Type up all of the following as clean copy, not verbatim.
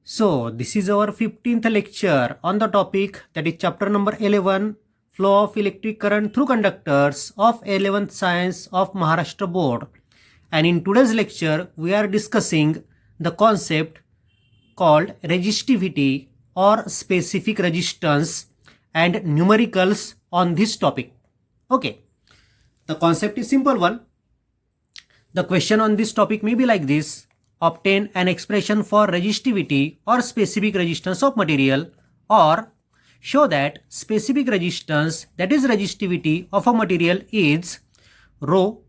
So, this is our 15th lecture on the topic that is chapter number 11, Flow of Electric Current Through Conductors of 11th Science of Maharashtra Board. And in today's lecture, we are discussing the concept called resistivity or specific resistance and numericals on this topic. Okay, the concept is simple one. The question on this topic may be like this: obtain an expression for resistivity or specific resistance of material, or show that specific resistance, that is resistivity of a material, is rho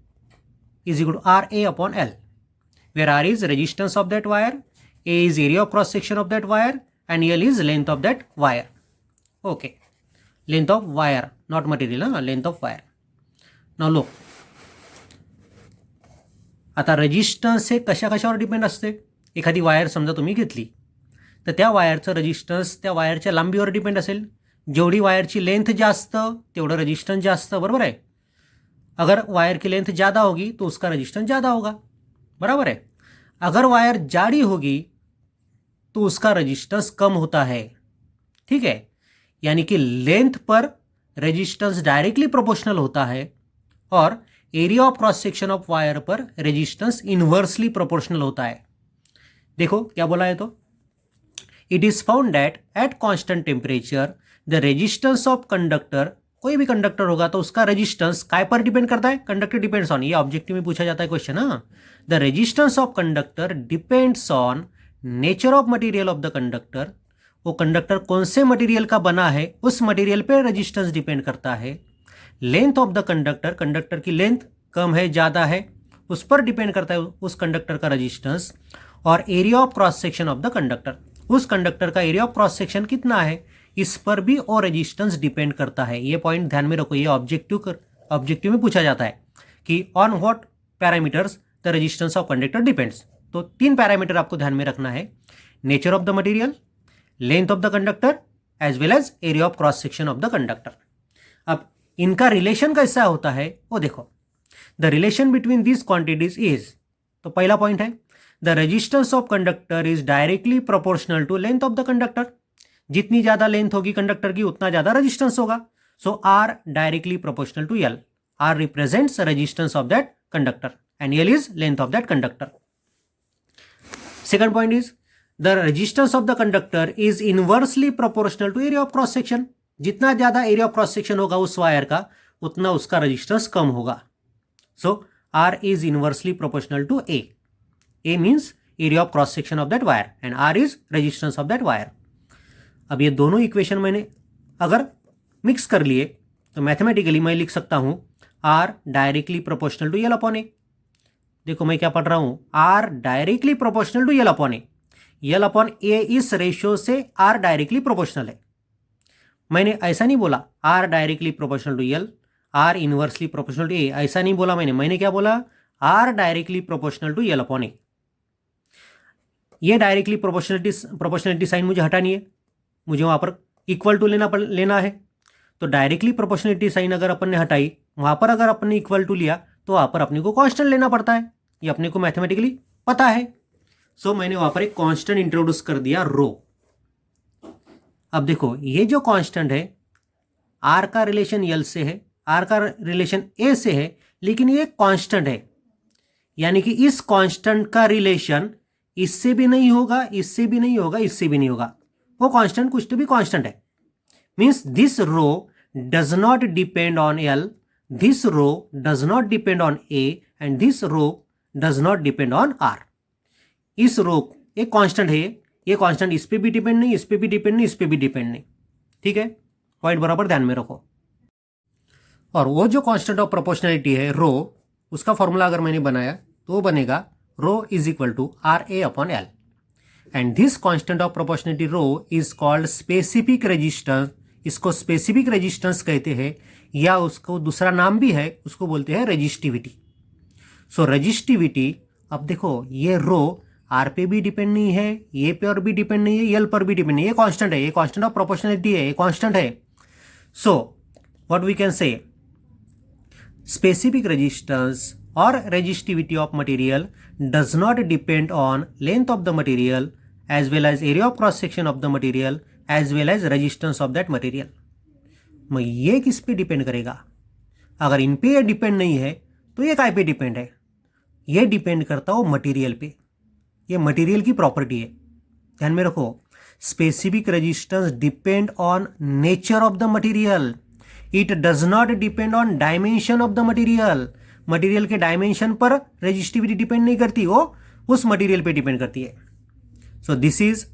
is equal to Ra upon L, where R is resistance of that wire, A is area of cross section of that wire, and L is length of that wire. Okay, length of wire, not material, length of wire. Now look, आता resistance हे कशा कशावर depend असते. एखादी wire समजा तुम्ही घेतली तर त्या वायरचं रेजिस्टन्स त्या वायरच्या लांबीवर डिपेंड असेल. जेवढी वायरची लेंथ जास्त तेवढं रेजिस्टन्स जास्त, बरोबर है. अगर वायर की लेंथ ज़्यादा होगी तो उसका रेजिस्टेंस ज़्यादा होगा, बराबर है. अगर वायर जाड़ी होगी तो उसका रेजिस्टेंस कम होता है. ठीक है, यानी कि लेंथ पर रेजिस्टेंस डायरेक्टली प्रोपोर्शनल होता है और area of cross section of wire पर रेजिस्टेंस इन्वर्सली प्रोपोर्शनल होता है. देखो क्या बोला है, तो it is found that at constant temperature the resistance of conductor, कोई भी कंडक्टर होगा तो उसका रेजिस्टेंस काय पर डिपेंड करता है, कंडक्टर डिपेंड्स ऑन, ये ऑब्जेक्टिव में पूछा जाता है question. The resistance of conductor depends on nature of material of the conductor. वो कंडक्टर कौन से मटेरियल का बना है उस मटेरियल पे रेजिस्टेंस डिपेंड करता है. Length of the conductor, conductor की लेंथ कम है ज़्यादा है उस पर डिपेंड करता है उस कंडक्टर का रेजिस्टेंस. और area of cross section of the conductor, उस कंडक्टर का एरिया ऑफ क्रॉस सेक्शन कितना है इस पर भी और रेजिस्टेंस डिपेंड करता है. ये पॉइंट ध्यान में रखो, ये ऑब्जेक्टिव में पूछा जाता है कि on what parameters the resistance of conductor depends. तो 3 पैरामीटर आपको ध्यान में रखना है: nature of the material, length of the conductor, as well as area of cross section of the conductor. अब इनका रिलेशन कैसा होता है वो देखो. The relation between this quantities is, तो पहला पॉइंट है the resistance of conductor is directly proportional to length of the conductor. जितनी ज़्यादा लेंथ होगी कंडक्टर की उतना ज़्यादा रेजिस्टेंस होगा. So R directly proportional to L. R represents resistance of that conductor and L is length of that conductor. Second point is the resistance of the conductor is inversely proportional to area of cross section. जितना ज़्यादा area of cross section होगा उस wire का उतना उसका resistance कम होगा. So R is inversely proportional to A. A means area of cross section of that wire and R is resistance of that wire. अब ये दोनों इक्वेशन मैंने अगर मिक्स कर लिए तो मैथमेटिकली मैं लिख सकता हूँ R directly proportional to L upon A. देखो मैं क्या पढ़ रहा हूँ, R directly proportional to L upon A. L upon A इस रेशियो से आर डायरेक्टली प्रोपोर्शनल है. मैंने ऐसा नहीं बोला R directly proportional to L, R inversely proportional to A, ऐसा नहीं बोला मैंने क्या बोला, R directly proportional to L upon A. ये डायरेक्टली प्रोपोर्शनलिटी साइन मुझे हटानी है, मुझे वहाँ पर इक्वल टू लेना है. तो डायरेक्टली प्रोपोर्शनलिटी साइन अगर अपन ने हटाई, वहाँ पर अगर अपन ने इक्वल टू लिया तो वहाँ पर अपने को कांस्टेंट लेना पड़ता है. ये अपने को मैथमेटिकली पता है. सो मैंने वहाँ पर एक कांस्टेंट इंट्रोड्यूस कर दिया रो. अब देखो ये जो कांस्टेंट है आर का रिलेशन एल से है, आर का रिलेशन ए से है, लेकिन ये कांस्टेंट है. यानी कि इस कांस्टेंट का रिलेशन इससे भी नहीं होगा, इससे भी नहीं होगा, इससे भी नहीं होगा. वो कांस्टेंट कुछ तो भी कांस्टेंट है. Means this rho does not depend on L, this rho does not depend on A and this rho does not depend on R. इस रो एक कांस्टेंट है, ये कांस्टेंट इस पे भी डिपेंड नहीं, इस पे भी डिपेंड नहीं, इस पे भी डिपेंड नहीं. ठीक है, पॉइंट बराबर ध्यान में रखो. और वो जो कांस्टेंट ऑफ प्रोपोर्शनलिटी है रो, उसका फॉर्मूला अगर मैंने बनाया तो वो बनेगा rho is equal to R A upon L. And this constant of proportionality rho is called specific resistance. इसको स्पेसिफिक रेजिस्टेंस कहते हैं या उसको दूसरा नाम भी है, उसको बोलते हैं रेजिस्टिविटी. सो रेजिस्टिविटी, अब देखो ये रो आर पे भी डिपेंड नहीं है, ए पर भी डिपेंड नहीं है, एल पर भी डिपेंड नहीं है. ये कांस्टेंट है, ये कांस्टेंट ऑफ प्रोपोर्शनलिटी है, ये कांस्टेंट है. So what we can say, specific resistance or resistivity of material does not depend on length of the material as well as area of cross section of the material as well as resistance of that material. मग ये किस पे depend करेगा? अगर इन पे ये depend नहीं है तो ये काय पे डिपेंड है? ये डिपेंड करता हो मटेरियल पे, ये मटेरियल की प्रॉपर्टी है, ध्यान में रखो. Specific resistance depend on nature of the material, it does not depend on dimension of the material. Material के डायमेंशन पर रेजिस्टिविटी डिपेंड नहीं करती, वो उस मटेरियल पे डिपेंड करती है. So this is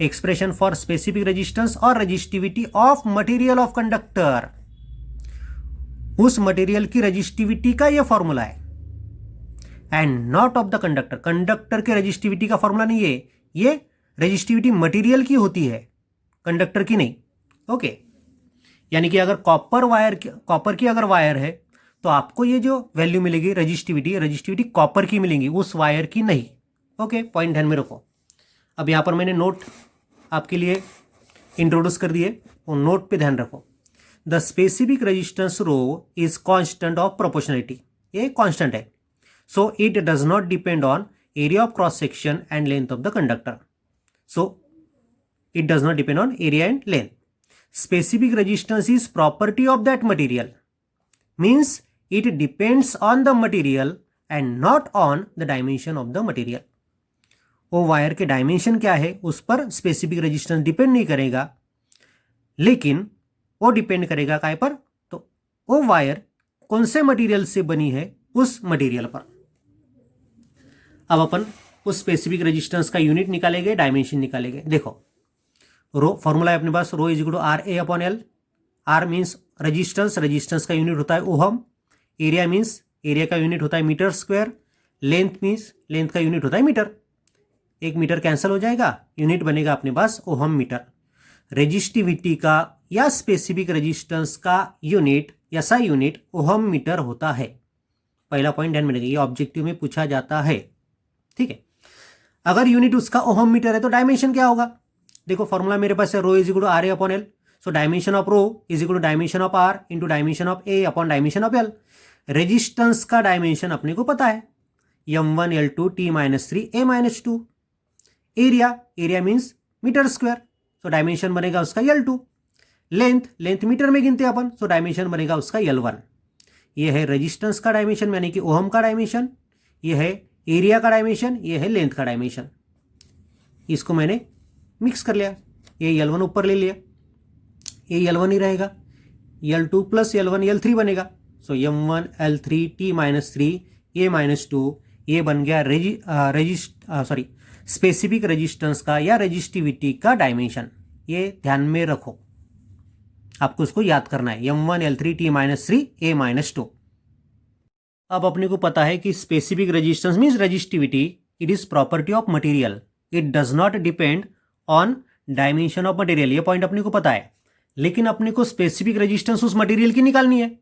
expression for specific resistance और resistivity of material of conductor. उस मटेरियल की रेजिस्टिविटी का यह फॉर्मूला है and not of the conductor. Conductor के रेजिस्टिविटी का फॉर्मूला नहीं है, ये रेजिस्टिविटी मटेरियल की होती है, कंडक्टर की नहीं. ओके यानी कि अगर कॉपर की अगर वायर है तो आपको ये जो वैल्यू मिलेगी रेजिस्टिविटी कॉपर की मिलेंगी, उस वायर की नहीं. ओके पॉइंट ध्यान में रखो. अब यहाँ पर मैंने नोट आपके लिए इंट्रोड्यूस कर दिए, वो नोट पे ध्यान रखो. The specific resistance rho is constant of proportionality, ये कांस्टेंट है. So it does not depend on area of cross section and length of the conductor. So it does not depend on area and length. Specific resistance is property of that material, means it depends on the material and not on the dimension of the material. वो wire के dimension क्या है उस पर specific resistance depend नहीं करेगा, लेकिन वो डिपेंड करेगा काय पर? तो वो वायर कौन से मटेरियल से बनी है उस मटेरियल पर. अब अपन उस स्पेसिफिक रेजिस्टेंस का यूनिट निकालेंगे, डायमेंशन निकालेंगे. देखो रो फॉर्मूला है अपने पास, rho is equal to R A upon L. R means resistance का यूनिट होता है ओहम. एरिया मीन्स एरिया का यूनिट होता है metre square. Length means length का यूनिट होता है मीटर. एक मीटर कैंसिल हो जाएगा, यूनिट बनेगा अपने पास ओहम मीटर. रेजिस्टिविटी का या स्पेसिफिक रेजिस्टेंस का यूनिट या सा यूनिट ओहम मीटर होता है. पहला पॉइंट ध्यान में रखिए, ये ऑब्जेक्टिव में पूछा जाता है. ठीक है, अगर यूनिट उसका ओहम मीटर है तो डायमेंशन क्या होगा? देखो फॉर्मूला मेरे पास है rho is equal to R A upon L. So dimension of rho is equal to dimension of R into dimension of A upon dimension of L. Resistance का dimension अपने को पता है, m1 L2 T-3 A-2. Area means metre square, so dimension बनेगा उसका L2. Length metre में गिनते हैं अपन, सो डायमेंशन बनेगा उसका L1. ये है रेजिस्टेंस का डायमेंशन यानी कि ओहम का डायमेंशन, ये है एरिया का डायमेंशन, ये है लेंथ का डायमेंशन. इसको मैंने मिक्स कर लिया, ये L1 ऊपर ले लिया, ये L1 ही रहेगा, L2 प्लस L1 L3 बनेगा. सो m1 L3 T-3 A-2, ये बन गया स्पेसिफिक रेजिस्टेंस का या रेजिस्टिविटी का डायमेंशन. ये ध्यान में रखो, आपको इसको याद करना है, m1 L3 T-3 A-2. अब अपने को पता है कि specific resistance means resistivity, it is property of material, it does not depend on dimension of material. ये पॉइंट अपने को पता है, लेकिन अपने को स्पेसिफिक रेजिस्टेंस उस मटेरियल की निकालनी है.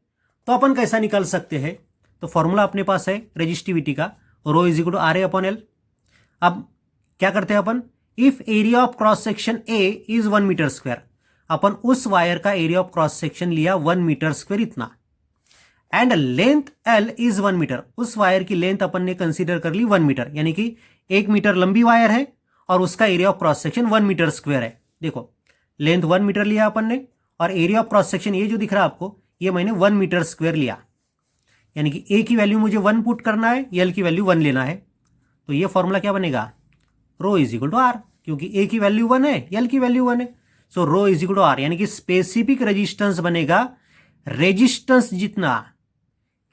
तो अपन कैसा निकाल सकते हैं? तो फॉर्मूला अपने पास है रेजिस्टिविटी का, rho is equal to R A upon L. अब क्या करते हैं अपन? If area of cross section A is 1 metre square, अपन उस वायर का एरिया ऑफ क्रॉस सेक्शन लिया 1 मीटर स्क्वायर इतना, and length L is 1 metre, उस वायर की लेंथ अपन ने कंसीडर कर ली 1 मीटर, यानी कि 1 मीटर लंबी वायर है और उसका area of cross section 1 metre square है. देखो लेंथ 1 मीटर लिया अपन ने और एरिया ऑफ क्रॉस सेक्शन ये जो दिख रहा है आपको, ये मैंने 1 मीटर स्क्वायर लिया, यानी कि ए की वैल्यू मुझे 1 पुट करना है, एल की वैल्यू 1 लेना है. तो ये फॉर्मूला क्या बनेगा? Rho is equal to are, क्योंकि ए की वैल्यू 1 है, एल की वैल्यू 1 है. सो रो इज इक्वल टू आर, यानी कि स्पेसिफिक रेजिस्टेंस बनेगा रेजिस्टेंस जितना.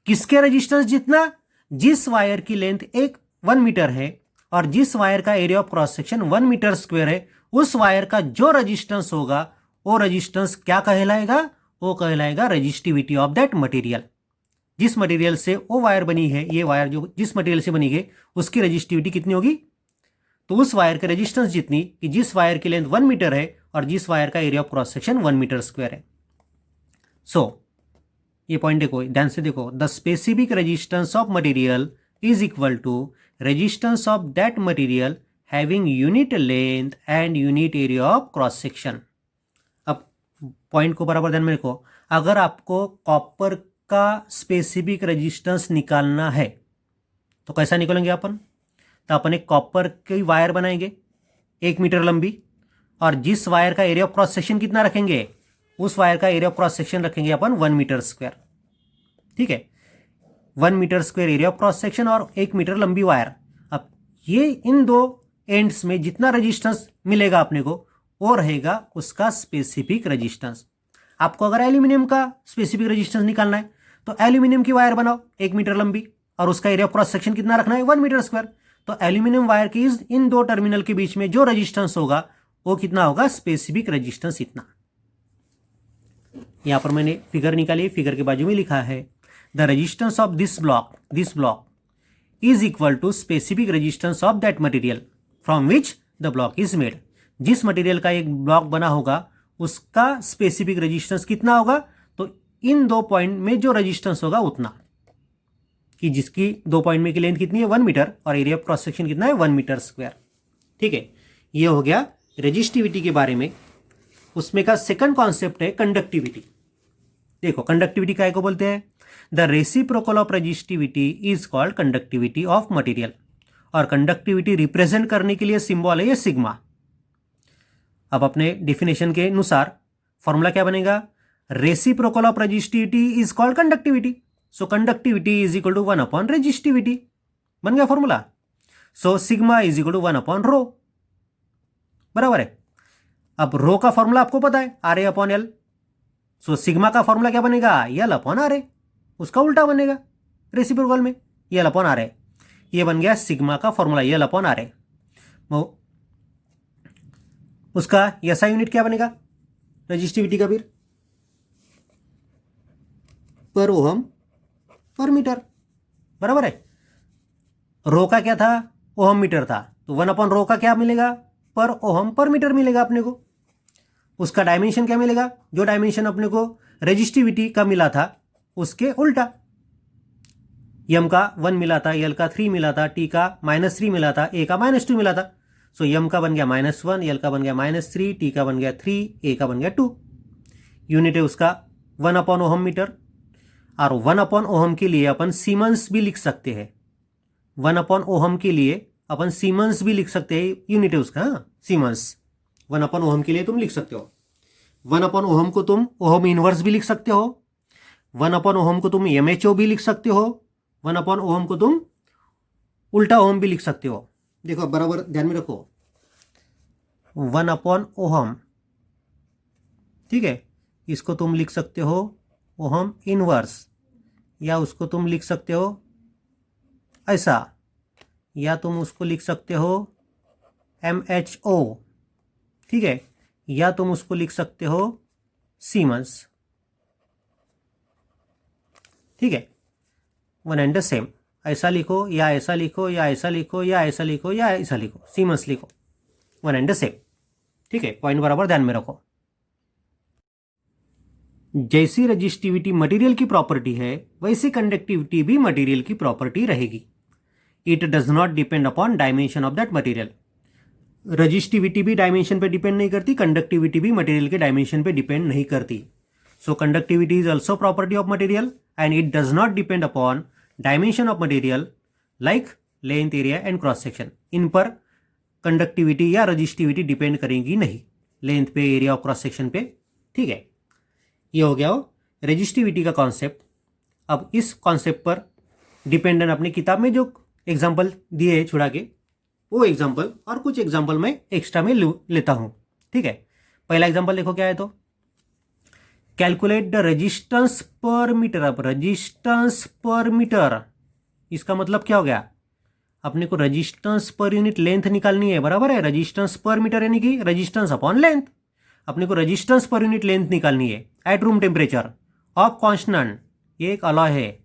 किसके रेजिस्टेंस जितना? जिस वायर की लेंथ 1 मीटर है और जिस वायर का area of cross section 1 metre square है, उस वायर का जो रेजिस्टेंस होगा वो रेजिस्टेंस क्या कहलाएगा? वो कहलाएगा रेजिस्टिविटी ऑफ दैट मटेरियल. जिस मटेरियल से वो वायर बनी है, ये वायर जो जिस मटेरियल से बनी है उसकी रेजिस्टिविटी कितनी होगी? तो उस वायर के रेजिस्टेंस जितनी कि जिस वायर की लेंथ 1 मीटर है और जिस वायर का area of cross section 1 metre square है. सो ये पॉइंट देखो, ध्यान से देखो, the specific resistance of material is equal to resistance of that material having unit length and unit area of cross section. अब पॉइंट को बराबर ध्यान में रखो, अगर आपको कॉपर का स्पेसिफिक रेजिस्टेंस निकालना है तो कैसा निकालेंगे अपन? तो अपन एक कॉपर की वायर बनाएंगे, 1 मीटर लंबी, और जिस वायर का एरिया ऑफ क्रॉस सेक्शन कितना रखेंगे, उस वायर का एरिया ऑफ क्रॉस सेक्शन रखेंगे अपन 1 मीटर स्क्वायर। ठीक है, 1 metre square area of cross section और 1 मीटर लंबी वायर। अब ये इन दो एंड्स में जितना रजिस्टेंस मिलेगा अपने को वो रहेगा उसका स्पेसिफिक रजिस्टेंस। आपको अगर एल्यूमिनियम का स्पेसिफिक रजिस्टेंस निकालना है तो एल्यूमिनियम की वायर बनाओ 1 मीटर लंबी, और उसका एरिया ऑफ क्रॉस सेक्शन कितना रखना है, 1 मीटर स्क्वायर। तो एल्यूमिनियम वायर की इन दो टर्मिनल के बीच में जो रजिस्टेंस होगा वो कितना होगा, स्पेसिफिक रजिस्टेंस इतना। यहां पर मैंने फिगर निकाली, फिगर के बाजू में लिखा है the resistance of this block is equal to specific resistance of that material from which the block is made. जिस मटेरियल का एक ब्लॉक बना होगा उसका स्पेसिफिक रजिस्टेंस कितना होगा, तो इन दो पॉइंट में जो रजिस्टेंस होगा उतना, कि जिसकी दो पॉइंट में की लेंथ कितनी है 1 मीटर और एरिया ऑफ क्रॉस सेक्शन कितना है 1 मीटर स्क्वायर। ठीक है, ये हो गया रेजिस्टिविटी के बारे में। उसमें का सेकंड कॉन्सेप्ट है कंडक्टिविटी। देखो कंडक्टिविटी काय को बोलते हैं, the reciprocal of resistivity is called conductivity of material, और कंडक्टिविटी रिप्रेजेंट करने के लिए सिंबल है ये सिग्मा। अब अपने डिफिनेशन के अनुसार फॉर्मूला क्या बनेगा, reciprocal of resistivity is called conductivity, so conductivity is equal to 1 upon resistivity, बन गया formula. So sigma is equal to 1 upon rho, बराबर है। अब रो का फॉर्मूला आपको पता है R A upon L, so sigma का फॉर्मूला क्या बनेगा, एल अपॉन आर ए, उसका उल्टा बनेगा रेसिप्रोकल में, एल अपॉन आर ए। ये बन गया सिग्मा का formula, L upon R A. उसका एसआई यूनिट क्या बनेगा रेजिस्टिविटी का, फिर पर ओहम पर मीटर, बराबर है। रो का क्या था, ओहम मीटर था, तो 1 अपॉन रो का क्या मिलेगा, पर ओहम पर मीटर मिलेगा अपने को। उसका डायमेंशन क्या मिलेगा, जो डायमेंशन अपने को रेजिस्टिविटी का मिला था उसके उल्टा। यम का 1 मिला था, एल का 3 मिला था, टी का -3 मिला था, ए का -2 मिला था। सो यम का बन गया -1, एल का बन गया -3, टी का बन गया 3, ए का बन गया 2। यूनिट है उसका 1 अपॉन ओहम मीटर, और 1 अपॉन ओहम के लिए अपन सीमेंस भी लिख सकते हैं। 1 अपॉन ओहम के लिए अपन सीमेंस भी लिख सकते हैं, यूनिट है उसका, हाँ सीमेंस। 1 अपॉन ओहम के लिए तुम लिख सकते हो। 1 अपॉन ओहम को तुम ओहम इनवर्स भी लिख सकते हो, 1 अपॉन ओहम को तुम MHO भी लिख सकते हो, 1 अपॉन ओहम को तुम उल्टा ओहम भी लिख सकते हो। देखो बराबर ध्यान में रखो, 1 अपॉन ओहम, ठीक है, इसको तुम लिख सकते हो ओहम इनवर्स, या उसको तुम लिख सकते हो ऐसा, या तुम उसको लिख सकते हो MHO, ठीक है, या तुम उसको लिख सकते हो सीमेंस। ठीक है, वन एंड द सेम, ऐसा लिखो या ऐसा लिखो या ऐसा लिखो या ऐसा लिखो या ऐसा लिखो, सीमेंस लिखो, वन एंड द सेम। ठीक है, पॉइंट बराबर ध्यान में रखो। जैसी रजिस्टिविटी मटेरियल की प्रॉपर्टी है वैसी कंडक्टिविटी भी मटेरियल की प्रॉपर्टी रहेगी। It does not depend upon dimension of that material. Resistivity भी डायमेंशन पे डिपेंड नहीं करती, कंडक्टिविटी भी मटेरियल के डायमेंशन पे डिपेंड नहीं करती। So conductivity is also property of material and it does not depend upon dimension of material like length, area and cross section. इन पर कंडक्टिविटी या रजिस्टिविटी डिपेंड करेंगी नहीं, लेंथ पे, एरिया और क्रॉस सेक्शन पे। ठीक है, ये हो गया वो रजिस्टिविटी का कॉन्सेप्ट। अब इस कॉन्सेप्ट पर डिपेंडेंट अपनी किताब में जो एग्जाम्पल दिए छुड़ा के, वो एग्जाम्पल और कुछ एग्जाम्पल मैं एक्स्ट्रा में लेता हूं। ठीक है, पहला एग्जाम्पल देखो क्या है, तो कैलकुलेट द रेजिस्टेंस पर मीटर। अब रेजिस्टेंस पर मीटर, इसका मतलब क्या हो गया, अपने को रेजिस्टेंस पर यूनिट लेंथ निकालनी है, बराबर है। रेजिस्टेंस पर मीटर यानी कि रेजिस्टेंस अपॉन लेंथ, अपने को रेजिस्टेंस पर यूनिट लेंथ निकालनी है at room temperature of constant. ये एक अलॉय है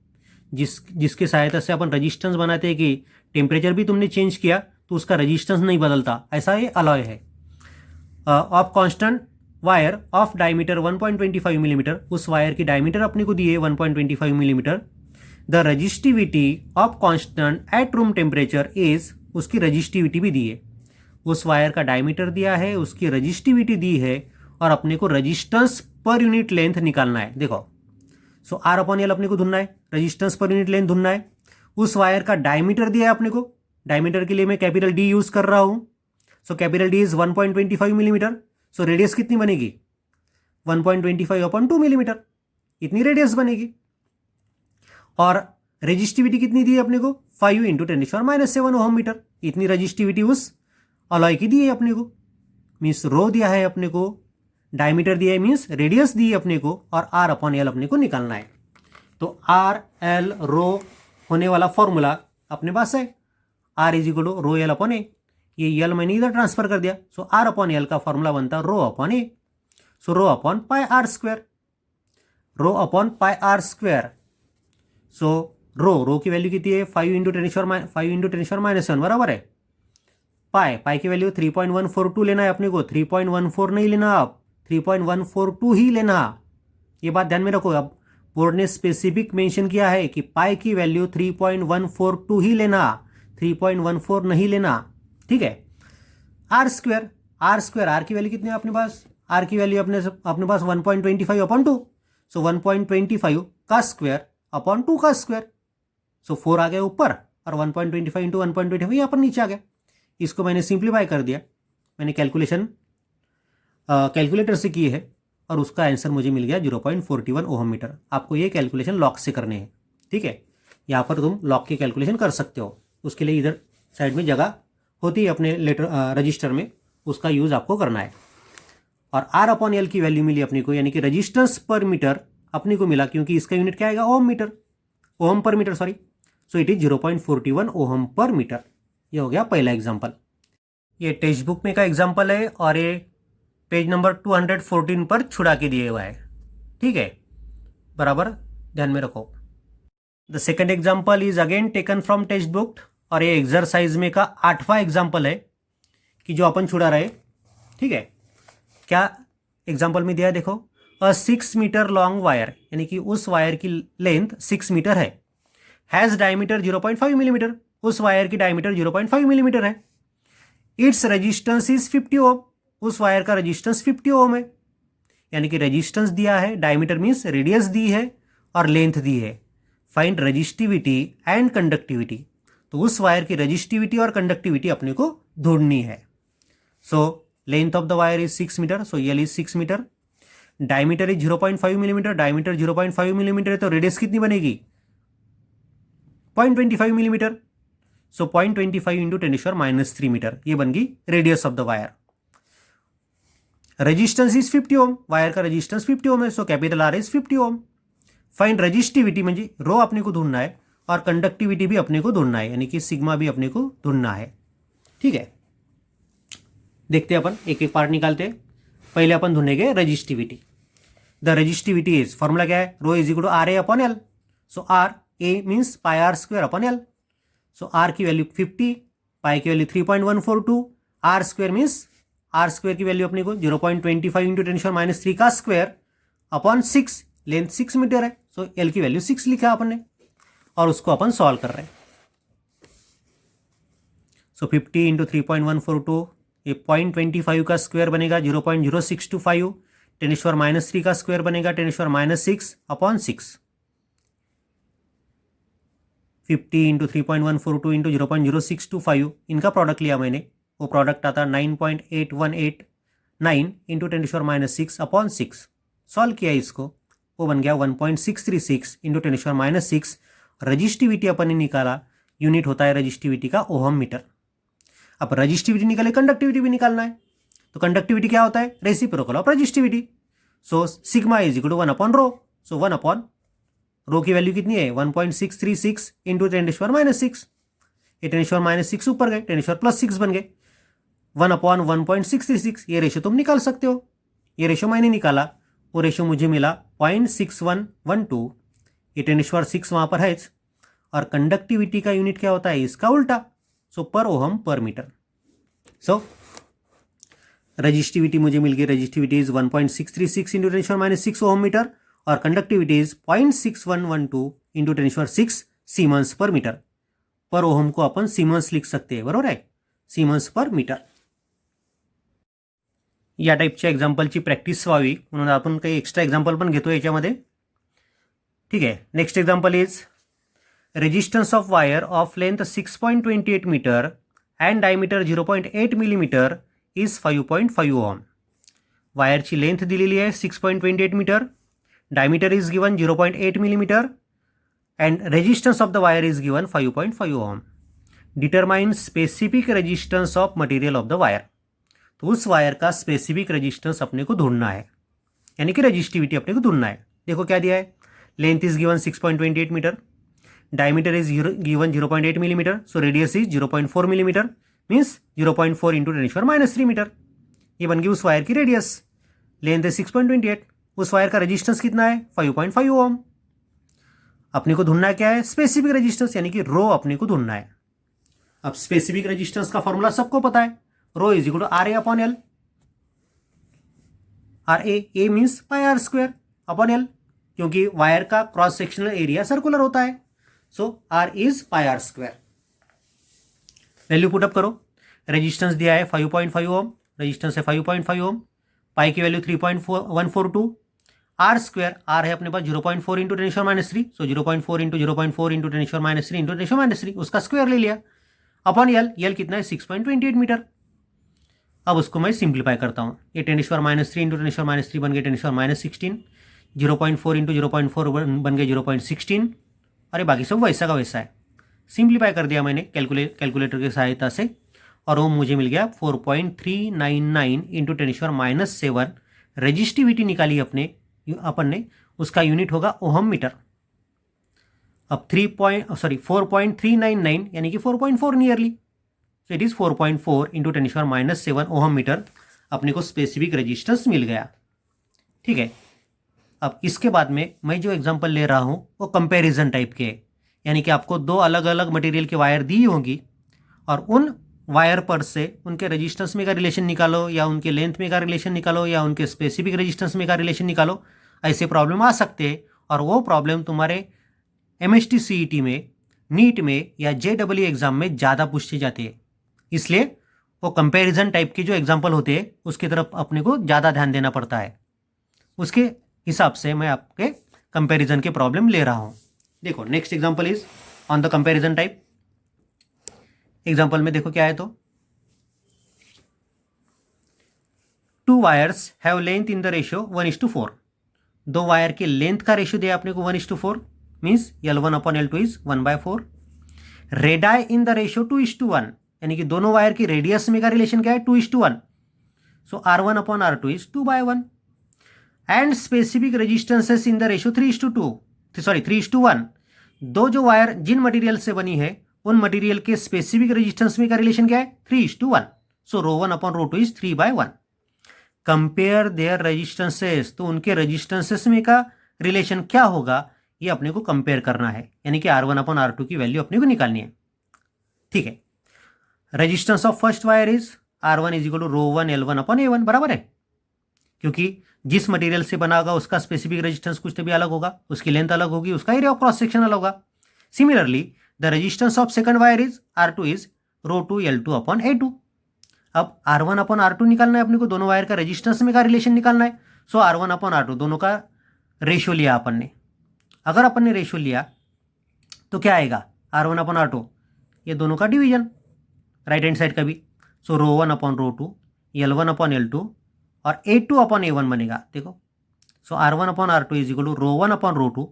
जिसके सहायता से अपन रेजिस्टेंस बनाते हैं कि टेम्परेचर भी तुमने चेंज किया तो उसका रेजिस्टेंस नहीं बदलता, ऐसा ये अलॉय है। Of constant wire of diameter 1.25 millimetre, उस वायर की डायमीटर अपने को दी है 1.25 millimetre. The resistivity of constant at room temperature is, उसकी रजिस्टिविटी भी दी है, उस वायर का डायमीटर दिया है, उसकी रजिस्टिविटी दी है, और अपने को रजिस्टेंस पर यूनिट लेंथ निकालना है। देखो, सो आर अपॉन एल अपने को ढूंढना है, रजिस्टेंस पर यूनिट लेंथ ढूंढना है। उस वायर का डायमीटर दिया है अपने को, डायमीटर के लिए मैं कैपिटल डी यूज कर रहा हूं, so capital D is 1.25 millimetre. So radius कितनी बनेगी 1.25/2 मिलीमीटर, इतनी रेडियस बनेगी. और रेजिस्टिविटी कितनी दी है अपने को 5 × 10⁻⁷ ओहम मीटर, इतनी रेजिस्टिविटी उस अलॉय की दी है अपने को. मीन्स रो दिया है अपने को, डायमीटर दिया है मीन्स रेडियस दी है अपने को, और R/L अपने को निकालना है. तो RL रो होने वाला फॉर्मूला अपने पास है, R = रो L/A. ये L मैंने इधर ट्रांसफर कर दिया. सो R/L का फॉर्मूला बनता है रो/A. सो रो/πr², रो/πr². सो रो की वैल्यू कितनी है 5 × 10⁻⁷ बराबर है. पाई की वैल्यू 3.142 लेना है अपने को, 3.14 नहीं लेना, आप 3.142 ही लेना. ये बात ध्यान में रखो. अब बोर्ड ने स्पेसिफिक मेंशन किया है कि पाई की वैल्यू 3.142 ही लेना, 3.14 नहीं लेना. ठीक है. R² की वैल्यू कितनी है अपने पास, R की वैल्यू अपने पास 1.25/2. सो 1.25 का स्क्वायर अपॉन 2 का स्क्वायर. सो 4 आ गया ऊपर और 1.25 × 1.25 यहाँ पर नीचे आ गया. इसको मैंने सिंप्लीफाई कर दिया, मैंने कैलकुलेटर से की है और उसका आंसर मुझे मिल गया 0.41 ओहम मीटर. आपको ये कैलकुलेशन लॉक से करने हैं. ठीक है, यहाँ पर तुम लॉक की कैलकुलेशन कर सकते हो. उसके लिए इधर साइड में जगह होती है अपने रजिस्टर में, उसका यूज़ आपको करना है. और R/L की वैल्यू मिली अपने को, यानी कि रजिस्टेंस पर मीटर अपने को मिला, क्योंकि इसका यूनिट क्या आएगा ohm per metre. So it is 0.41 ohm per metre. ये हो गया पहला एग्जाम्पल. ये टेक्स्ट बुक में का एग्जाम्पल है और ये पेज नंबर 214 पर छुड़ा के दिए हुआ है. ठीक है, बराबर ध्यान में रखो. The second example is again taken from text book और ये एक्सरसाइज में का 8वां एग्जाम्पल है कि जो अपन छुड़ा रहे. ठीक है, क्या एग्जाम्पल में दिया है देखो. अ 6 मीटर लॉन्ग वायर, यानी कि उस वायर की लेंथ 6 मीटर है, हैज़ डायमीटर 0.5 मिलीमीटर, उस वायर की डायमीटर 0.5 मिलीमीटर है. इट्स रेजिस्टेंस इज 50 ओम, उस वायर का रेजिस्टेंस 50 ओम है. यानी कि रेजिस्टेंस दिया है, डायमीटर मीन्स रेडियस दी है और लेंथ दी है. Find resistivity and conductivity. तो उस वायर की रेजिस्टिविटी और कंडक्टिविटी अपने को ढूंढनी है. So length of the wire is 6 metre, so L is 6 metre. Diameter is 0.5 millimetre, diameter 0.5 millimetre है, तो रेडियस कितनी बनेगी 0.25 मिलीमीटर. सो 0.25 × 10⁻³ मीटर, ये बन गई radius of the wire. Resistance is 50 ohm, wire का रेजिस्टेंस 50 ओम है, so capital R is 50 ohm. Find resistivity म्हणजे रो अपने को ढूंढना है और कंडक्टिविटी भी अपने को ढूंढना है, यानी कि सिग्मा भी अपने को ढूंढना है. ठीक है, देखते हैं अपन एक एक पार्ट निकालते हैं. पहले अपन ढूंढेंगे resistivity. The resistivity is, formula क्या है, रो = RA/L. सो RA मीन्स πr²/L. सो R की वैल्यू 50, पाई की वैल्यू 3.142, R² मीन्स R² की वैल्यू अपने को 0.25 × 10⁻³ का स्क्वायर अपॉन 6, लेंथ 6 मीटर है. सो L की वैल्यू 6 लिखा अपन ने और उसको अपन सॉल्व कर रहे हैं. सो 50 × 3.142, ये 0.25 का स्क्वायर बनेगा 0.0625, 10⁻³ का स्क्वायर बनेगा 10⁻6 अपॉन 6. 50 × 3.142 × 0.0625, इनका प्रोडक्ट लिया मैंने, वो प्रोडक्ट आता 9.8189 × 10⁻6 अपॉन 6. सॉल्व किया इसको, वो बन गया 1.636 × 10⁻6. रजिस्टिविटी अपन ने निकाला, यूनिट होता है रजिस्टिविटी का ओहम मीटर. अब रजिस्टिविटी निकाले, कंडक्टिविटी भी निकालना है. तो कंडक्टिविटी क्या होता है, reciprocal of resistivity. So sigma is equal to 1/रो. सो 1/ रो की वैल्यू कितनी है 1.636 × 10⁻6. ये 10⁻6 ऊपर गए, 10⁻+6 बन गए, 1/1.636. ये रेशो तुम निकाल सकते हो. ये रेशो मैंने निकाला, वो रेशो मुझे मिला 0.6112. ये 10⁻6 वहाँ पर है. और कंडक्टिविटी का यूनिट क्या होता है, इसका उल्टा. सो पर ओहम पर मीटर. सो रजिस्टिविटी मुझे मिल गई, रजिस्टिविटी इज 1.636 × 10⁻6 ओहम मीटर और कंडक्टिविटी इज 0.6112 × 10⁻6 सीमेंस पर मीटर. पर ओहम को अपन सीमेंस लिख सकते हैं, बरोबर आहे, सीमेंस पर मीटर. या टाईपच्या एक्झाम्पलची प्रॅक्टिस व्हावी म्हणून आपण काही एक्स्ट्रा एक्झाम्पल पण घेतो याच्यामध्ये. ठीक आहे, next example is resistance of wire of length 6.28 metre and diameter 0.8 millimetre is 5.5 ohm. वायरची लेंथ दिलेली आहे 6.28 metre, diameter is given 0.8 millimetre and resistance of the wire is given 5.5 ohm. Determine specific resistance of material of the wire. तो उस wire का specific resistance अपने को ढूंढना है, यानी कि रजिस्टिविटी अपने को ढूंढना है. देखो क्या दिया है, length is given 6.28 metre, diameter is given 0.8 millimetre, so radius is 0.4 millimetre, means 0.4 into 10⁻³ metre. ये बन गई उस वायर की रेडियस. लेंथ है 6.28, उस वायर का रेजिस्टेंस कितना है 5.5 ओम. अपने को ढूंढना क्या है, स्पेसिफिक रेजिस्टेंस, यानी कि रो अपने को ढूंढना है. अब स्पेसिफिक रेजिस्टेंस का फॉर्मूला सबको पता है, rho is equal to RA upon L. RA means pi R square upon L, क्योंकि वायर का क्रॉस सेक्शनल एरिया सर्कुलर होता है. So R is pi R square. Value put up करो. रेजिस्टेंस दिया है 5.5 ओम, रेजिस्टेंस है 5.5 ओम, पाई की वैल्यू 3.142, आर स्क्वायर, आर है अपने पास 0.4 इंटू 10⁻³ सो 0.4 इंटू 0.4 इंटू 10⁻³ इंटू 10⁻³ उसका स्क्वायर ले लिया अपॉन L कितना है 6.28 मीटर. अब उसको मैं सिंप्लीफाई करता हूँ. ये 10⁻³ इंटू 10⁻³ बन गए 10⁻16, 0.4 इंटू 0.4 बन गए 0.16, अरे बाकी सब वैसा का वैसा है. सिंप्लीफाई कर दिया मैंने कैलकुलेटर की सहायता से, और वो मुझे मिल गया 4.399 इंटू 10⁻7. रजिस्टिविटी निकाली अपन ने, उसका यूनिट होगा ओहम मीटर. अब 4.399 यानी कि 4.4 nearly, so it is 4.4 into 10⁻7 ohm metre अपने को स्पेसिफिक रेजिस्टेंस मिल गया. ठीक है. अब इसके बाद में मैं जो एग्जांपल ले रहा हूँ वो कंपैरिजन टाइप के, यानी कि आपको दो अलग अलग मटेरियल की वायर दी होंगी और उन वायर पर से उनके रेजिस्टेंस में का रिलेशन निकालो, या उनके लेंथ में का रिलेशन निकालो, या उनके स्पेसिफिक रेजिस्टेंस में का रिलेशन निकालो. ऐसे प्रॉब्लम आ सकते हैं, और वो प्रॉब्लम तुम्हारे MST CET में, नीट में या JEE एग्जाम में ज़्यादा पूछे जाते हैं. इसलिए वो कंपैरिजन टाइप के जो एग्जाम्पल होते हैं उसकी तरफ अपने को ज़्यादा ध्यान देना पड़ता है. उसके हिसाब से मैं आपके कंपैरिजन के प्रॉब्लम ले रहा हूँ. देखो next example is on the comparison type. Example में देखो क्या है, तो 2 wires have length in the ratio 1:4. 2 wire के लेंथ का रेशियो दिया आपने को 1:4, means L1 upon L2 is 1/4. Radii in the ratio 2:1, यानी कि दोनों वायर की रेडियस में का रिलेशन क्या है 2:1, सो R1 upon R2 is 2/1. And specific resistances in the ratio 3:1. दो जो वायर जिन मटेरियल से बनी है उन मटेरियल के स्पेसिफिक रेजिस्टेंस में का रिलेशन क्या है 3:1, so ρ1 upon ρ2 is 3/1. Compare their resistances, तो उनके रेजिस्टेंसेस में का रिलेशन क्या होगा ये अपने को कंपेयर करना है, यानी कि R1 अपॉन R2 की वैल्यू अपने को निकालनी है. ठीक है. Resistance of first wire is R1 is equal to ρ1 L1 upon A1, बराबर है, क्योंकि जिस मटेरियल से बना होगा उसका स्पेसिफिक रेजिस्टेंस कुछ तो भी अलग होगा, उसकी लेंथ अलग होगी, उसका एरिया ऑफ क्रॉस सेक्शन अलग होगा. Similarly the resistance of second wire is R2 is ρ2 L2 upon A2. अब R1 अपॉन R2 निकालना है अपने को, दोनों वायर का रेजिस्टेंस में का रिलेशन निकालना है. सो R1 अपॉन R2 दोनों का रेशियो लिया अपन ने. अगर अपन ने रेशियो लिया तो क्या आएगा, R1 अपॉन R2 ये दोनों का डिवीजन राइट हैंड साइड का भी, सो ρ1 अपॉन ρ2 L1 अपॉन L2 और A2 अपॉन A1 बनेगा. देखो, so R1 upon R2 is equal to ρ1 upon ρ2,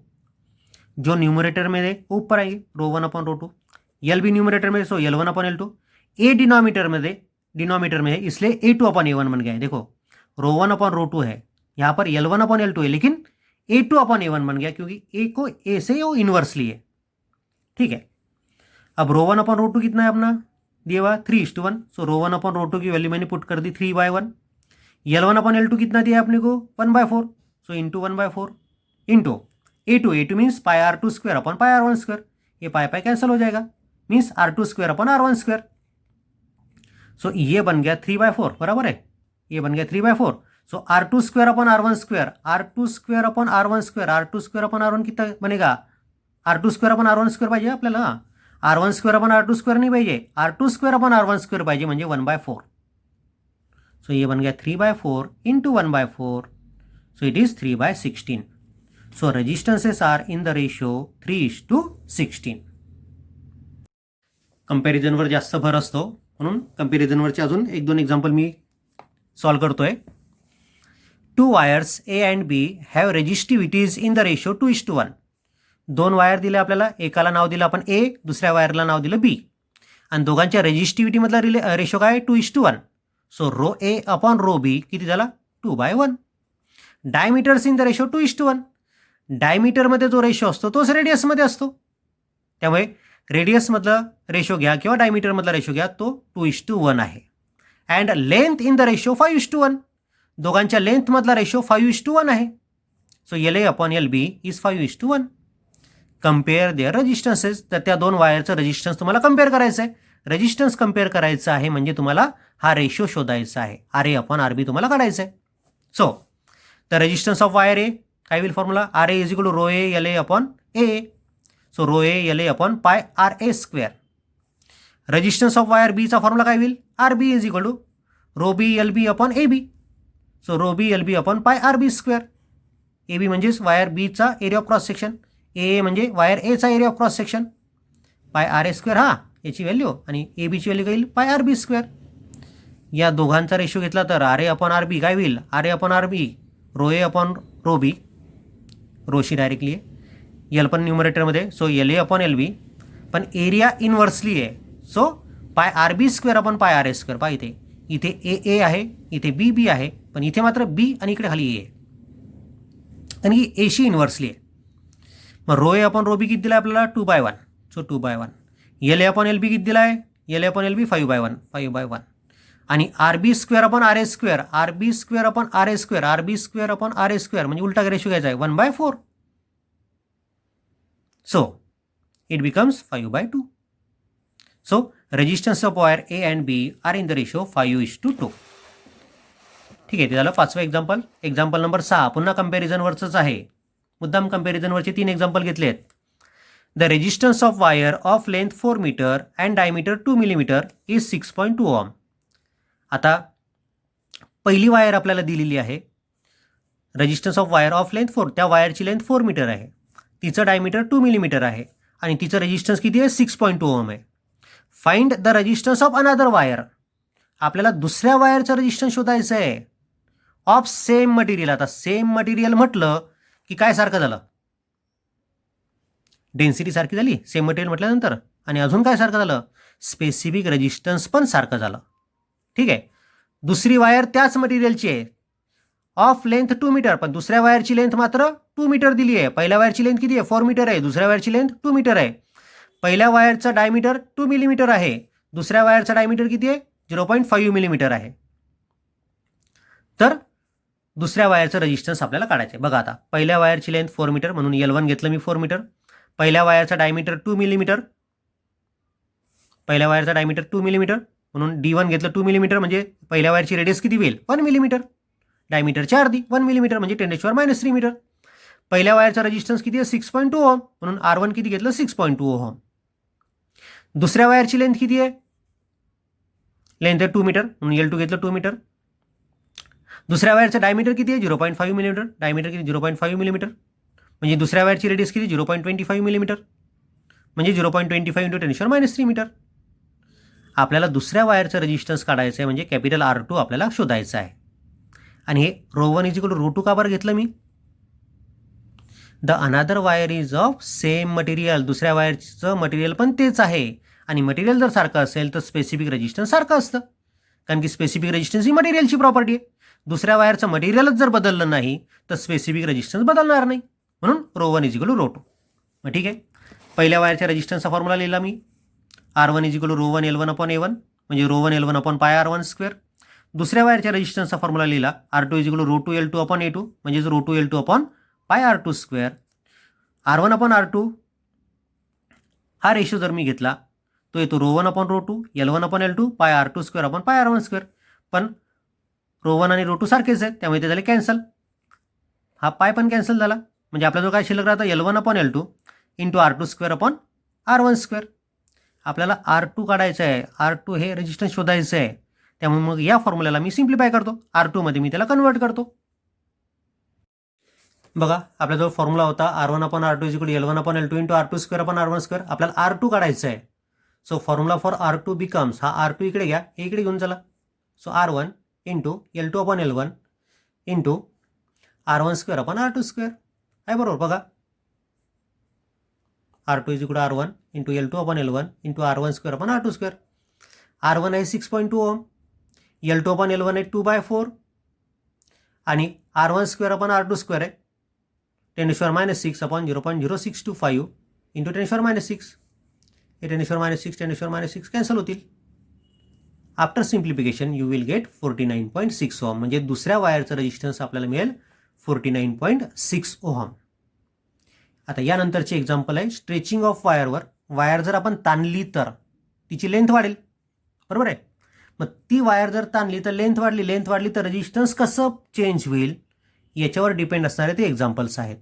जो न्यूमरेटर में है वो ऊपर आएंगे ρ1 अपॉन ρ2, L भी न्यूमरेटर में, सो L1 upon L2. A denominator में है इसलिए A2 अपॉन A1 बन गया है. देखो ρ1 अपॉन ρ2 है, यहाँ पर L1 अपॉन L2 है, लेकिन A2 अपॉन A1 बन गया क्योंकि A को A से वो इन्वर्सली है. ठीक है. अब ρ1 अपॉन ρ2 कितना है अपना दिया हुआ 3:1, सो ρ1 अपॉन ρ2 की वैल्यू मैंने पुट कर दी 3/1. L1 अपॉन L2 कितना दिया अपने को 1/4, so into 1/4 into A2 means pi R2 square upon pi R1 square. ये पाई कैंसिल हो जाएगा, means R2 square upon R1 square. So ये बन गया 3/4, बराबर है, ये बन गया 3/4. सो R2 square upon R1 square, R2 square upon R1 square, R2 square upon R1 कितना बनेगा, R2 square upon R1 square पाहिजे आपल्याला, R1 square upon R2 square नहीं पाहिजे, R2 square upon R1 square पाहिजे, म्हणजे 1/4. सो ये बन गया 3/4 into 1/4, so it is 3/16. So resistances are in the ratio 3:16. कंपॅरिझनवर जास्त भर असतो म्हणून कम्पॅरिझनवरचे अजून 1-2 एक्झाम्पल मी सॉल्व करतोय. 2 wires A and B have resistivities in the ratio 2:1. 2 wire दिले आपल्याला, एकाला नाव दिलं आपण A, दुसऱ्या वायरला नाव दिलं B, आणि दोघांच्या रेजिस्टिव्हिटीमधला रेशो काय 2:1. सो रो A अपॉन रो B किती झाला 2/1. Diameters in the ratio 2:1. डायमीटरमध्ये जो रेशो असतो तोच रेडियसमध्ये असतो, त्यामुळे रेडियसमधला रेशो घ्या किंवा डायमीटरमधला रेशो घ्या, तो 2:1 आहे. And length in the ratio 5:1. दोघांच्या लेंथमधला रेशो 5:1 आहे. So LA upon LB is 5:1. Compare their resistances. तर त्या 2 वायरचं रेजिस्टन्स तुम्हाला कम्पेअर करायचं आहे. रेजिस्टन्स कम्पेअर करायचं आहे म्हणजे तुम्हाला हा रेशो शोधायचा आहे. RA अपॉन RB तुम्हाला काढायचं आहे. So the resistance of wire A काय होईल formula, RA is equal to rho A LA upon A. So rho A LA upon pi RA square. Resistance of wire बीचा formula काय होईल, RB is equal to rho B LB upon AB. So rho B LB upon pi RB square. AB म्हणजेच wire बीचा area of cross section, A म्हणजे wire एचा area of cross section, pi RA square हा याची value, आणि ABची value काय येईल पाय RB square. या दोघांचा रेशो घेतला तर RA अपॉन RB काय होईल, RA upon RB rho A upon rho B, रोशी डायरेक्टली आहे, एल पण न्यूमरेटरमध्ये, सो LA अपॉन LB, पण एरिया इनव्हर्सली आहे. So pi RB square upon pi RA square. Pi इथे ए आहे, इथे B आहे, पण इथे मात्र B आणि इकडे खाली ए आहे, आणि ही एशी इनव्हर्सली आहे. मग रो ए अपॉन रो बी किती दिला आपल्याला 2/1. सो 2/1. LA अपॉन LB किती दिला आहे, LA अपॉन LB 5/1. आणि RB square upon RA square, RB square upon RA square, RB square upon RA square म्हणजे उलटा रेशो घ्यायचा आहे 1/4. So it becomes 5/2. So resistance of wire A and B are in the ratio 5:2. ठीक आहे, ते झालं 5वं example. Example number 6 पुन्हा कम्पॅरिझनवरचंच आहे. मुद्दाम कम्पॅरिझनवरचे 3 एक्झाम्पल घेतले आहेत. The resistance of wire of length 4 metre and diameter 2 millimetre is 6.2 ohm. आता पहिली वायर आपल्याला दिलेली आहे, resistance of wire of length 4, त्या वायरची लेंथ 4 मीटर आहे, तिचं डायमीटर 2 मिलीमीटर आहे, आणि तिचं रेजिस्टन्स किती आहे 6.2 ओम आहे. Find the resistance of another wire. आपल्याला दुसऱ्या वायरचं रेजिस्टन्स शोधायचं आहे ऑफ सेम मटेरियल. आता सेम मटेरियल म्हटलं की काय सारखं झालं, डेन्सिटी सारखी झाली सेम मटेरियल म्हटल्यानंतर, आणि अजून काय सारखं झालं, स्पेसिफिक रेजिस्टन्स पण सारखं झालं. ठीक आहे, दुसरी वायर त्याच मटेरियलची आहे ऑफ लेंथ 2 मीटर, पण दुसऱ्या वायरची लेंथ मात्र 2 मीटर दिली आहे. पहिल्या वायरची लेंथ किती आहे 4 मीटर आहे, दुसऱ्या वायरची लेंथ 2 मीटर आहे. पहिल्या वायरचा डायमीटर 2 मिलीमीटर आहे, दुसऱ्या वायरचा डायमीटर किती आहे 0.5 मिलीमीटर आहे. तर दुसऱ्या वायरचं रेजिस्टन्स आपल्याला काढायचं आहे. बघा आता पहिल्या वायरची लेंथ 4 मीटर म्हणून L1 घेतलं मी 4 मीटर. पहिल्या वायरचा डायमीटर 2 मिलीमीटर, पहिल्या वायरचा डायमीटर 2 मिलीमीटर म्हणून D1 घेतलं 2 मिलीमीटर, म्हणजे पहिल्या वायरची रेडियस किती होईल 1 मिलीमीटर, डायमीटरच्या अर्धी 1 मिलीमीटर म्हणजे 10⁻³ मीटर. पहिल्या वायरचा रेजिस्टन्स किती आहे 6.2 ओम, म्हणून R1 किती घेतलं 6.2 ओम. दुसऱ्या वायरची लेंथ किती आहे, लेंथ आहे 2 मीटर म्हणून L2 घेतलं 2 मीटर. दुसऱ्या वायरचं डायमीटर किती आहे 0.5 मिलीमीटर, डायमीटर किती 0.5 मिलीमीटर, म्हणजे दुसऱ्या वायरची रेडियस किती 0.25 मिलीमीटर, म्हणजे 0.25 × 10⁻³ मीटर. आपल्याला दुसऱ्या वायरचं रेजिस्टन्स काढायचं आहे, म्हणजे कॅपिटल R2 आपल्याला शोधायचं आहे. आणि हे rho one is equal to rho two का बरं घेतलं मी, the another wire is of same material. दुसऱ्या वायरचं मटेरियल पण तेच आहे, आणि मटेरियल जर सारखं असेल तर स्पेसिफिक रेजिस्टन्स सारखं असतं, कारण की स्पेसिफिक रेजिस्टन्स ही मटेरियलची प्रॉपर्टी आहे. दुसऱ्या वायरचं मटेरियलच जर बदललं नाही तर स्पेसिफिक रेजिस्टन्स बदलणार नाही, म्हणून rho one is equal to rho two. मग ठीक आहे, पहिल्या वायरच्या रेजिस्टन्सचा फॉर्म्युला लिहिला मी, R1 is equal to rho one L1 upon A1, म्हणजे रो1 L1 upon pi R1 square. दुसऱ्या वायरच्या रेजिस्टन्सचा फॉर्म्युला लिहिला R2 is equal to rho two L2 upon A2, म्हणजे rho two L2 upon pi R2 square. R1 upon R2 हा ratio जर मी घेतला तो येतो rho one upon rho two L1 upon L2 pi R2 square upon pi R1 square. पण rho one आणि रो2 सारखेच आहेत, त्यामुळे ते झाले कॅन्सल. हा पाय पण कॅन्सल झाला, म्हणजे आपल्याजवळ काय शिल्लक राहतं L1 upon L2 into R2 square upon R1 square. आपल्याला R2 काढायचं आहे, R2 हे रेजिस्टन्स शोधायचं आहे, त्यामुळे मग या फॉर्म्युल्याला मी सिम्प्लिफाय करतो, R2 मध्ये मी त्याला कन्वर्ट करतो. बघा आपल्याजवळ फॉर्म्युला होता R1 upon R2 is equal to L1 upon L2 into R2 square upon R1 square. आपल्याला R2 काढायचं आहे, सो फॉर्म्युला फॉर R2 बिकम्स, हा R2 इकडे घ्या, हे इकडे घेऊन चला. So R1 into L2 upon L1 into R1 square upon R2 square आहे, बरोबर. बघा R2 is equal to R1 into L2 upon L1 into R1 square upon R2 square. R1 आहे 6.2 ओम, L2 अपॉन L1 आहे 2/4 आणि R1 square upon R2 square आहे 10⁻⁻6 upon 0.0625 into 10⁻⁻6. हे 10⁻⁻6 10⁻⁻6 cancel होतील. After simplification you will get 49.6 ohm, म्हणजे दुसऱ्या वायरचं resistance आपल्याला मिळेल 49.6 ohm. आता यानंतरची एक्झाम्पल आहे स्ट्रेचिंग ऑफ वायरवर. वायर जर आपण ताणली तर तिची लेंथ वाढेल, बरोबर आहे. मग ती वायर जर ताणली तर लेंथ वाढली तर रेजिस्टन्स कसं चेंज होईल याच्यावर डिपेंड असणारे ते एक्झाम्पल्स आहेत.